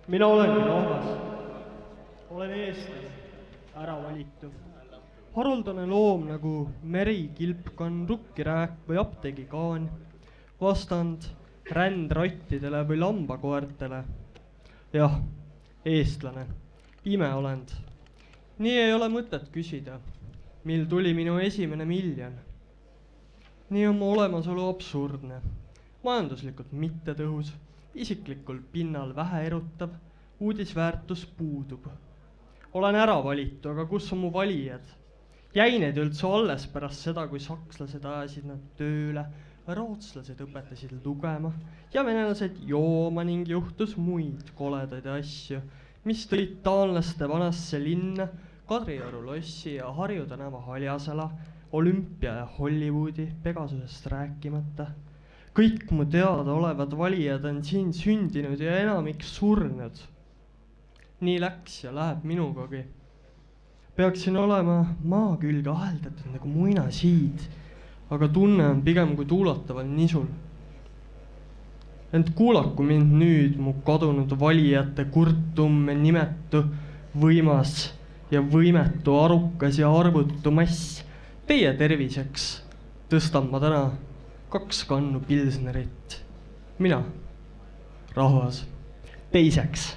Mina olengi rahvas. Olen eestlane, ära valitu. Haruldane loom nagu meri, kilpkann, rukkirääk või apteegikaan. Vastand rändrottidele või lambakoertele. Jah, eestlane, imeolend. Nii ei ole mõtet küsida, mil tuli minu esimene miljon. Nii on mu olemasolu absurdne, majanduslikult mittetõhus, isiklikul pinnal vähe erutav, uudisväärtus puudub. Olen ära valitu, aga kus on mu valijad? Jäi need üldse alles pärast seda, kui sakslased ajasid nad tööle, rootslased õpetasid lugema ja venelased jooma ning juhtus muid koledaid asju, mis tõid taanlaste vanasse linna, Kadrioru lossi ja Harju tänava Haljasala, Olümpia ja Hollywoodi, Pegasusest rääkimata. Kõik mu teada olevad valijad on siin sündinud ja enamik surnud. Nii läks ja läheb minugagi. Peaksin olema maa külge aheldatud nagu muinasiid, aga tunne on pigem kui tuulataval nisul. Ent kuulaku mind nüüd mu kadunud valijate kurtumme nimetu, võimas ja võimetu arukas ja arvutu mass. Teie terviseks tõstan ma täna 2 kannu pilsnerit. Mina, rahvas. Teiseks.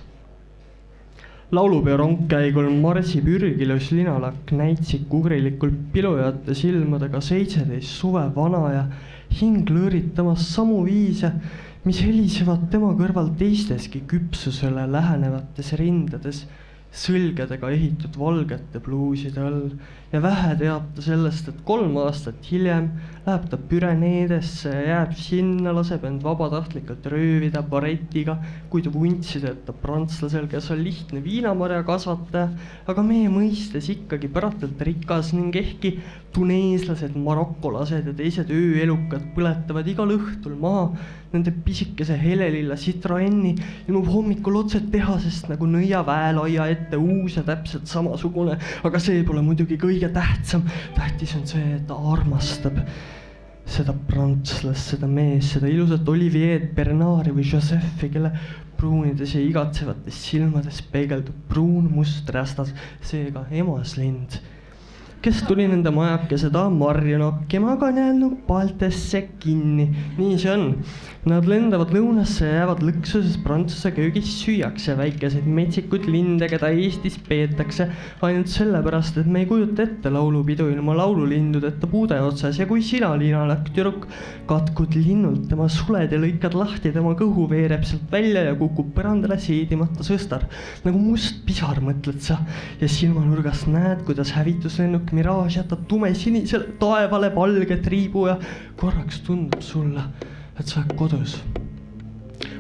Laulupeo rongkäigul marsib ürgilus linalakk näitsik ugrilikult pilujate silmadega 17 suve vana ja hing lõõritamas samu viise, mis helisevad tema kõrval teisteski küpsusele lähenevates rindades, sõlgedega ehitud valgete pluuside all ja vähe teab ta sellest, et 3 aastat hiljem läheb ta Püreneedesse ja jääb sinna, laseb end vabatahtlikult röövida baretiga, kuid vuntsideta prantslasel, kes on lihtne viinamarja kasvataja, aga meie mõistes ikkagi päratult rikas ning ehkki tuneeslased, marokolased ja teised ööelukad põletavad igal õhtul maha nende pisikese helelilla Citroenni, ilmub hommikul otse tehasest nagu nõia väelaia ette uus ja täpselt samasugune, aga see pole muidugi kõige tähtsam. Tähtis on see, et ta armastab seda prantslast, seda mees, seda ilusat Olivier Bernari või Josephi, kelle pruunides ja igatsevates silmades peegeldub pruun must rästas, seega emaslind, kes tuli nende majakese taha marju nokkima, aga on jäänud paltesse kinni. Nii see on. Nad lendavad lõunasse ja jäävad lõksu, sest Prantsuse köögis süüakse väikeseid metsikud linde, keda Eestis peetakse ainult sellepärast, et me ei kujuta ette laulupidu ilma laululindudeta puude otsas ja kui sina, linalakk tüdruk, katkud linnult tema suled ja lõikad lahti, tema kõhu veereb sealt välja ja kukub põrandale seedimata sõstar. Nagu must pisar mõtled sa ja silmanurgast näed, kuidas hävituslennuk Mirage jätab tumesinisele taevale valge triibu ja korraks tundub sulle, et sa oled kodus.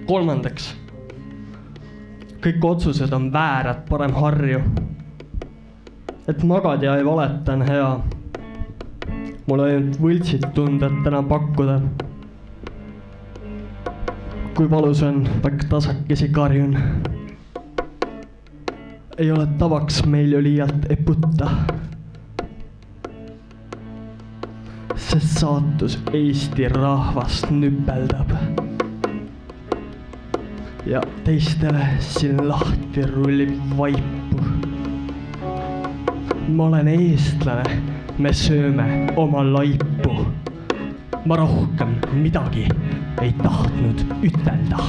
3. Kõik otsused on väärad, parem harju. Et magad ja ei valeta on hea. Mul ainult võltsid tunded täna pakkuda. Kui valus on, pakk tasakesi karjun. Ei ole tavaks meil ju liialt eputta. Sest saatus Eesti rahvast nüpeldab. Ja teistele siin lahti rullib vaipu. Ma olen eestlane, me sööme oma laipu. Ma rohkem midagi ei tahtnud ütelda.